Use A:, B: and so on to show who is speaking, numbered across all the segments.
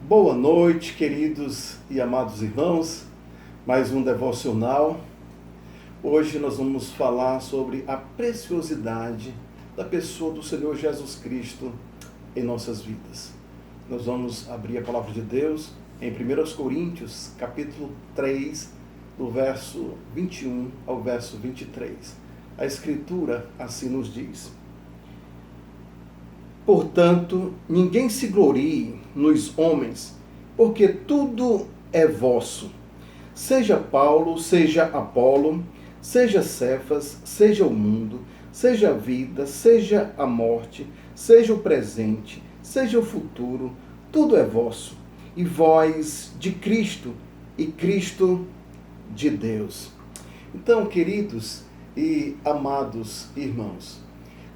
A: Boa noite, queridos e amados irmãos. Mais um devocional. Hoje nós vamos falar sobre a preciosidade da pessoa do Senhor Jesus Cristo em nossas vidas. Nós vamos abrir a palavra de Deus em 1 Coríntios, capítulo 3, do verso 21 ao verso 23. A Escritura assim nos diz: Portanto, ninguém se glorie nos homens, porque tudo é vosso. Seja Paulo, seja Apolo, seja Cefas, seja o mundo, seja a vida, seja a morte, seja o presente, seja o futuro, tudo é vosso. E vós de Cristo, e Cristo de Deus. Então, queridos e amados irmãos,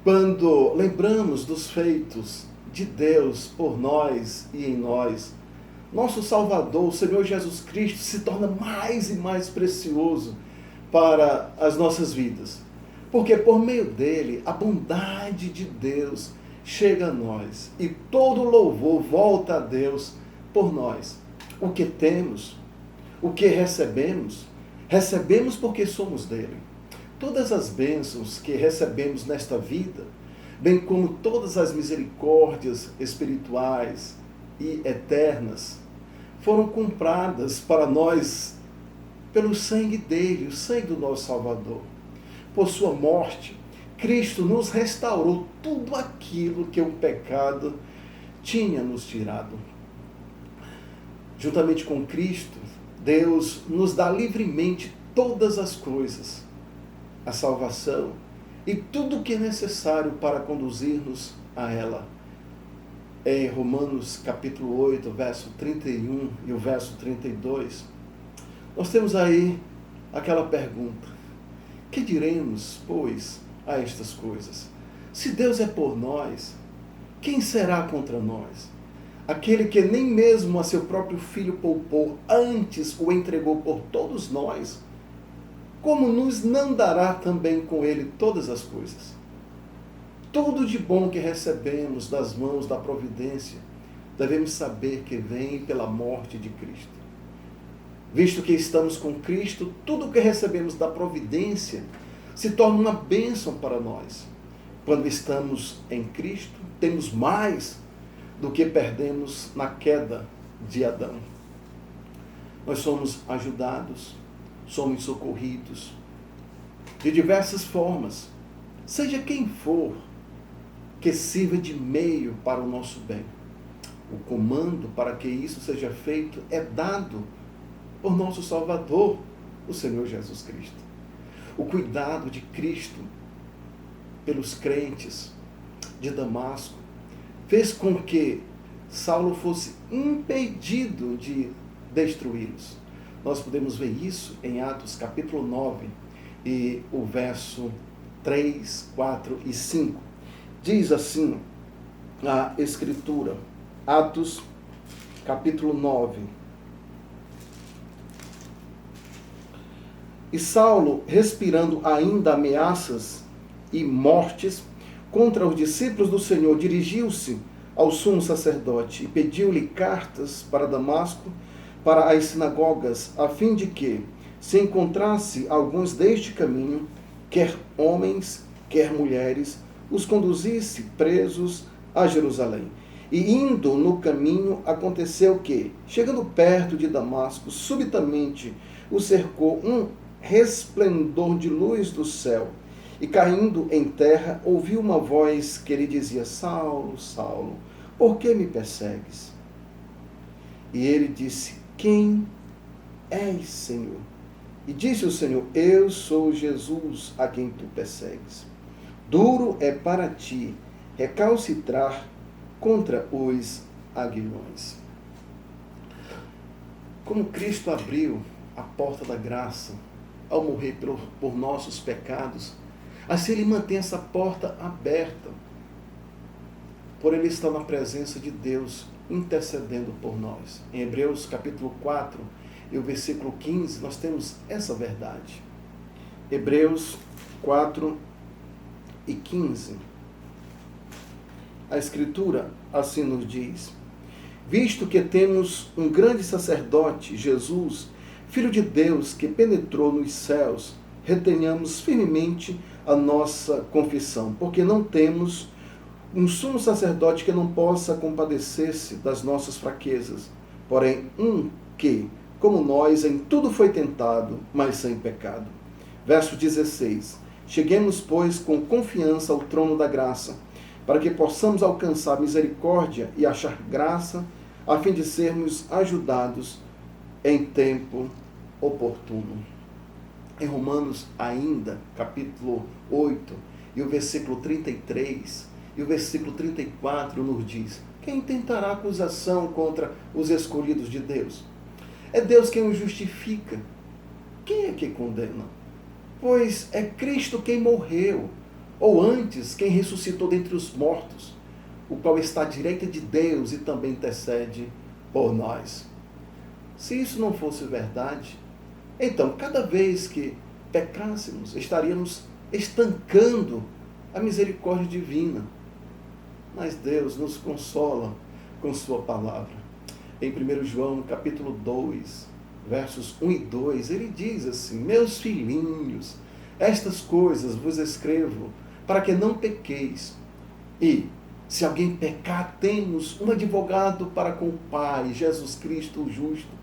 A: quando lembramos dos feitos de Deus por nós e em nós, nosso Salvador, o Senhor Jesus Cristo, se torna mais e mais precioso para as nossas vidas. Porque por meio dele, a bondade de Deus chega a nós e todo louvor volta a Deus por nós. O que temos, o que recebemos, recebemos porque somos dele. Todas as bênçãos que recebemos nesta vida, bem como todas as misericórdias espirituais e eternas, foram compradas para nós pelo sangue dele, o sangue do nosso Salvador. Por sua morte, Cristo nos restaurou tudo aquilo que o pecado tinha nos tirado. Juntamente com Cristo, Deus nos dá livremente todas as coisas, a salvação e tudo o que é necessário para conduzir-nos a ela. Em Romanos capítulo 8, verso 31 e o verso 32, nós temos aí aquela pergunta: que diremos, pois, a estas coisas? Se Deus é por nós, quem será contra nós? Aquele que nem mesmo a seu próprio filho poupou, antes o entregou por todos nós, como nos não dará também com ele todas as coisas? Tudo de bom que recebemos das mãos da providência, devemos saber que vem pela morte de Cristo. Visto que estamos com Cristo, tudo que recebemos da providência se torna uma bênção para nós. Quando estamos em Cristo, temos mais do que perdemos na queda de Adão. Nós somos ajudados, somos socorridos de diversas formas, seja quem for que sirva de meio para o nosso bem. O comando para que isso seja feito é dado por nosso Salvador, o Senhor Jesus Cristo. O cuidado de Cristo pelos crentes de Damasco fez com que Saulo fosse impedido de destruí-los. Nós podemos ver isso em Atos capítulo 9 e o verso 3, 4 e 5. Diz assim a Escritura, Atos capítulo 9. E Saulo, respirando ainda ameaças e mortes contra os discípulos do Senhor, dirigiu-se ao sumo sacerdote e pediu-lhe cartas para Damasco, para as sinagogas, a fim de que, se encontrasse alguns deste caminho, quer homens, quer mulheres, os conduzisse presos a Jerusalém. E indo no caminho, aconteceu que, chegando perto de Damasco, subitamente o cercou um resplendor de luz do céu, e caindo em terra, ouviu uma voz que lhe dizia: Saulo, Saulo, por que me persegues? E ele disse: Quem és, Senhor? E disse o Senhor: Eu sou Jesus a quem tu persegues. Duro é para ti recalcitrar contra os aguilhões. Como Cristo abriu a porta da graça ao morrer por nossos pecados, assim Ele mantém essa porta aberta, por Ele estar na presença de Deus, intercedendo por nós. Em Hebreus capítulo 4 e o versículo 15, nós temos essa verdade. Hebreus 4 e 15. A Escritura assim nos diz: visto que temos um grande sacerdote, Jesus, Filho de Deus, que penetrou nos céus, retenhamos firmemente a nossa confissão, porque não temos um sumo sacerdote que não possa compadecer-se das nossas fraquezas, porém um que, como nós, em tudo foi tentado, mas sem pecado. Verso 16. Cheguemos, pois, com confiança ao trono da graça, para que possamos alcançar misericórdia e achar graça, a fim de sermos ajudados em tempo oportuno. Em Romanos ainda, capítulo 8, e o versículo 33, e o versículo 34 nos diz: quem tentará acusação contra os escolhidos de Deus? É Deus quem os justifica. Quem é que condena? Pois é Cristo quem morreu, ou antes, quem ressuscitou dentre os mortos, o qual está à direita de Deus e também intercede por nós. Se isso não fosse verdade, então cada vez que pecássemos, estaríamos estancando a misericórdia divina. Mas Deus nos consola com sua palavra. Em 1 João, capítulo 2, versos 1 e 2, ele diz assim: meus filhinhos, estas coisas vos escrevo para que não pequeis. E, se alguém pecar, temos um advogado para com o Pai, Jesus Cristo o justo.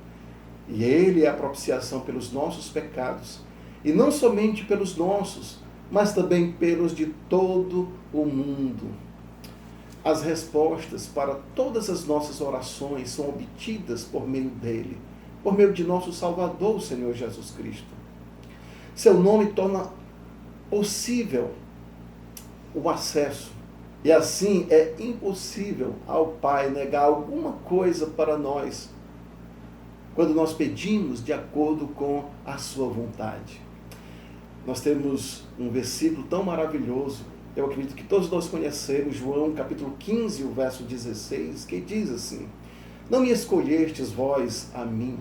A: E ele é a propiciação pelos nossos pecados. E não somente pelos nossos, mas também pelos de todo o mundo. As respostas para todas as nossas orações são obtidas por meio dele, por meio de nosso Salvador, o Senhor Jesus Cristo. Seu nome torna possível o acesso, e assim é impossível ao Pai negar alguma coisa para nós, quando nós pedimos de acordo com a sua vontade. Nós temos um versículo tão maravilhoso, eu acredito que todos nós conhecemos, João capítulo 15, o verso 16, que diz assim: não me escolhestes vós a mim,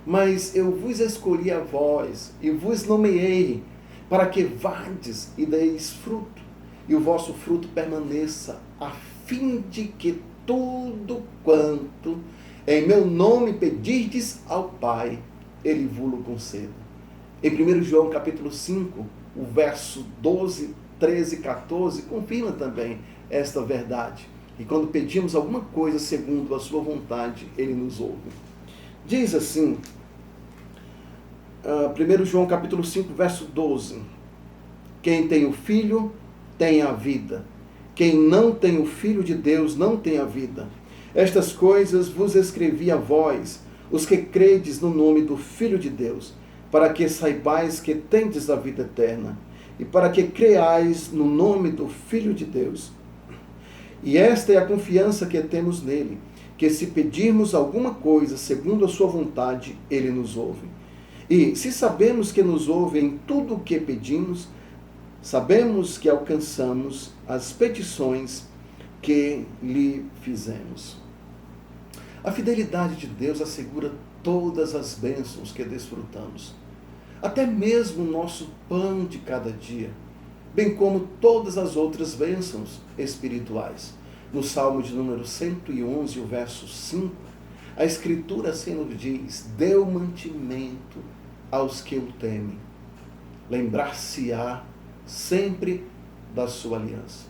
A: mas eu vos escolhi a vós, e vos nomeei, para que vades e deis fruto, e o vosso fruto permaneça, a fim de que tudo quanto em meu nome pedirdes ao Pai, ele vos conceda. Em 1 João capítulo 5, o verso 12, 13 e 14, confirma também esta verdade. E quando pedimos alguma coisa segundo a sua vontade, ele nos ouve. Diz assim, 1 João capítulo 5, verso 12. Quem tem o Filho, tem a vida. Quem não tem o Filho de Deus, não tem a vida. Estas coisas vos escrevi a vós, os que credes no nome do Filho de Deus, para que saibais que tendes a vida eterna, e para que creais no nome do Filho de Deus. E esta é a confiança que temos nele, que se pedirmos alguma coisa segundo a sua vontade, ele nos ouve. E se sabemos que nos ouve em tudo o que pedimos, sabemos que alcançamos as petições que lhe fizemos. A fidelidade de Deus assegura todas as bênçãos que desfrutamos, até mesmo o nosso pão de cada dia, bem como todas as outras bênçãos espirituais. No Salmo de número 111, o verso 5, a Escritura assim nos diz: deu mantimento aos que o temem, lembrar-se-á sempre da sua aliança.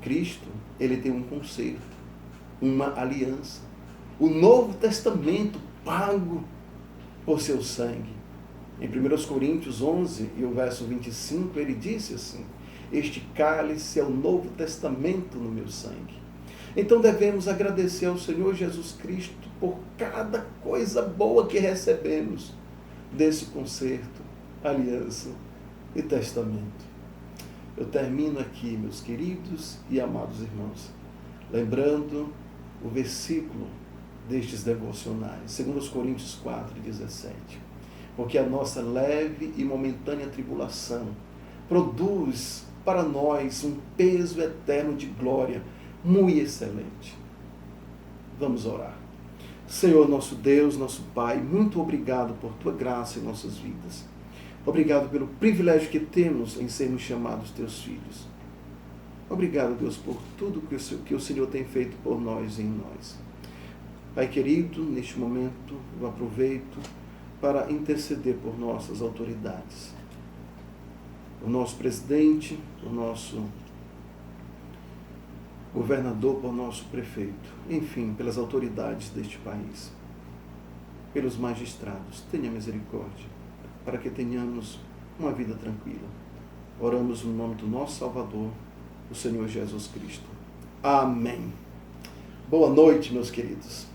A: Cristo, ele tem um conselho, uma aliança, o Novo Testamento pago por seu sangue. Em 1 Coríntios 11 e o verso 25, ele disse assim: este cálice é o Novo Testamento no meu sangue. Então devemos agradecer ao Senhor Jesus Cristo por cada coisa boa que recebemos desse concerto, aliança e testamento. Eu termino aqui, meus queridos e amados irmãos, lembrando o versículo destes devocionais, 2 Coríntios 4:17. Porque a nossa leve e momentânea tribulação produz para nós um peso eterno de glória muito excelente. Vamos orar. Senhor, nosso Deus, nosso Pai, muito obrigado por tua graça em nossas vidas. Obrigado pelo privilégio que temos em sermos chamados teus filhos. Obrigado, Deus, por tudo que o Senhor tem feito por nós e em nós. Pai querido, neste momento eu aproveito para interceder por nossas autoridades, o nosso presidente, o nosso governador, por nosso prefeito, enfim, pelas autoridades deste país, pelos magistrados. Tenha misericórdia, para que tenhamos uma vida tranquila. Oramos no nome do nosso Salvador, o Senhor Jesus Cristo. Amém. Boa noite, meus queridos.